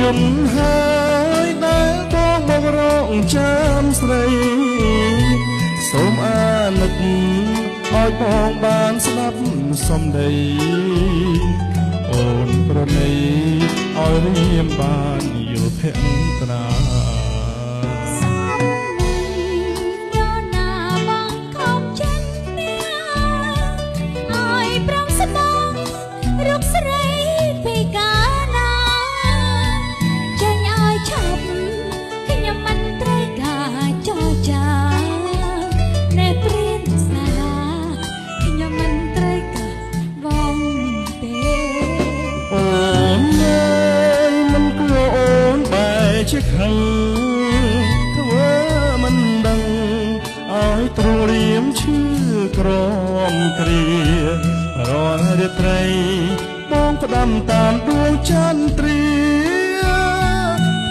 យន្តហើយដែលបងមករងចាំស្រីសូមអាណិតឲ្យបងបានស្ដាប់សំដីអូនប្រណីឲ្យរៀមបានយល់ភក្តាជាខឹងធ្វើមិនដឹងឲ្យទ្ររៀមឈឺក្រមគ្រារាល់រាត្រីបងផ្ដាំតាមដួងចន្ទ្រា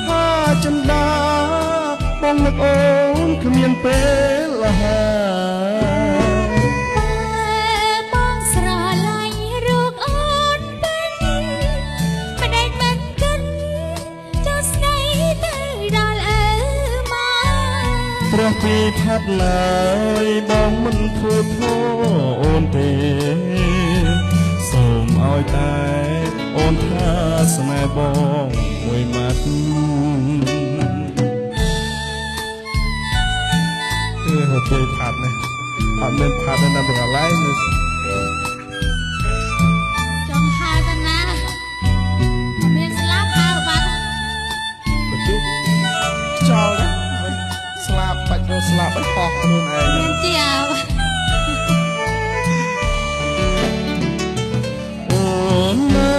ថាចិន្តាបងនឹកអូនគ្មានពេលហាព្រះពីផាត់ឡើយបងមិនធ្វើធោអូនទេសូមឲ្យតែអូនថាស្នេហ៍បងមួយម៉ាត់ពេលផាត់នេះអត់មានផាត់នៅក្នុងកន្លែងនេះចង់ហៅតាណាមានស្លាប់ហៅបាត់បន្ទុកចោលណាស្លាប់បាច់ទៅស្លាប់ឲ្យហោះខ្លួនឯងមានជាអូននៅ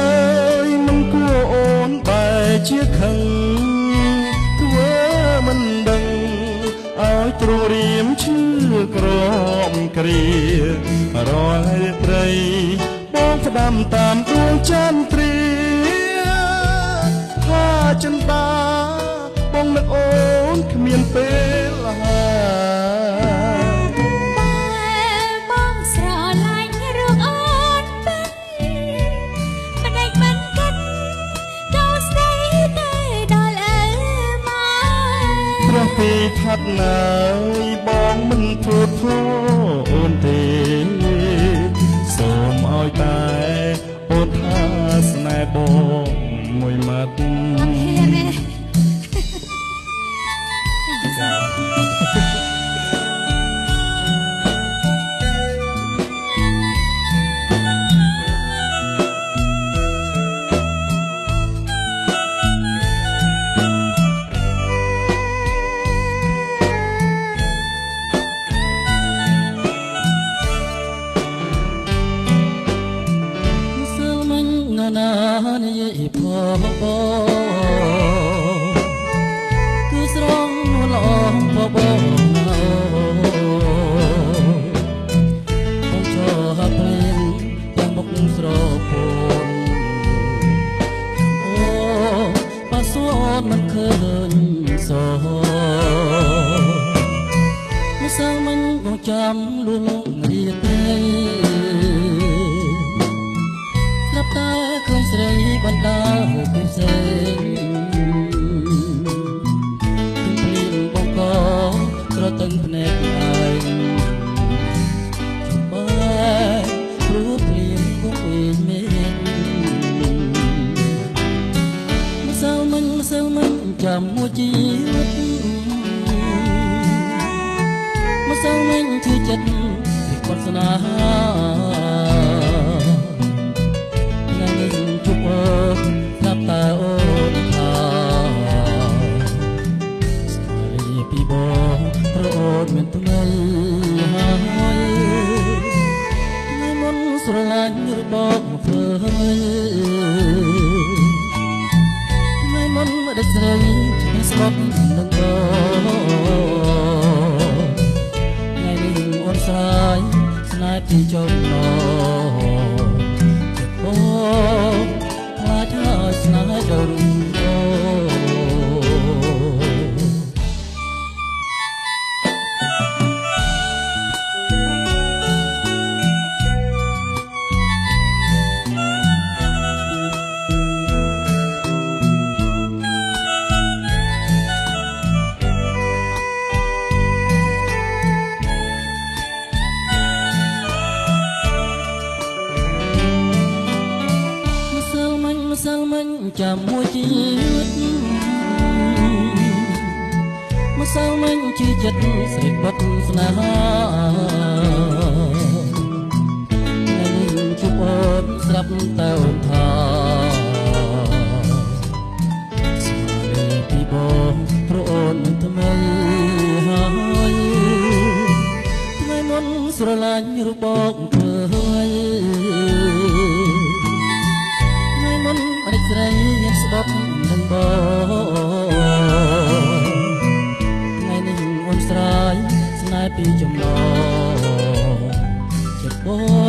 មិនគួរអូនបែរជាខឹងធ្វើមិនដឹងឲ្យទ្ររៀមឈឺក្រមគ្រារាល់រាត្រីបងផ្ដាំតាមដួងចន្ទ្រាថាចិន្តាបងនឹកអូនគ្មានពេលហើយបងស្រឡាញ់រូបអូនពេញមិនដេចមិនគិតចូលស្ដីតែដល់អើមកព្រះពីផាត់ឡើយបងមិនធ្វើធោអូនទេសូមឲ្យតែអូនថាស្នេហ៍បងមួយម៉ាត់ណានិយាយផងគឺស្រងល្អបងបងចូលព្រៀនទាំងមុខស្រពោនអូប៉ាសួនមិនឃើញសោមិនសើមិនបងចាំលួងរីទេតែឃើញស្រីបណ្ដាហូបផ្សេងភ្លៀងបងក៏ត្រទឹងភ្នែកឯងបែព្រោះភ្លៀងបងវិញមានម្សិលមិញចាំមួយជីវិតម្សិលមិញគឺចិត្តពីគាត់ស្នេហាជុំអើស្ដាប់តែអូនថាស្គាល់ពីបងព្រោះអូនមានថ្មីហើយថ្ងៃមុនស្រឡាញ់របស់មកធ្វើថ្ងៃមុនមិនដាច់ស្រីស្បត់នឹងថ្ងៃនេះអូនស្រាយស្នេហ៍ពីចំណោខ្លាចហើយស្នេហ៍ដល់រូប សៅមិញជាចិត្តស្រីបុកស្នេហាថ្ងៃនេះជួបអូនស្រាប់តែអូនថាស្មារតីពីបងព្រោះអូនមិនថ្មីហើយថ្ងៃមុនស្រឡាញ់រូបបងធ្វើឲ្យថ្ងៃមុនរិចស្រីមានស្បត់នឹងបងថ្ងៃនេះអូនស្រ័យស្នេហ៍ពីចំណងចិត្តបង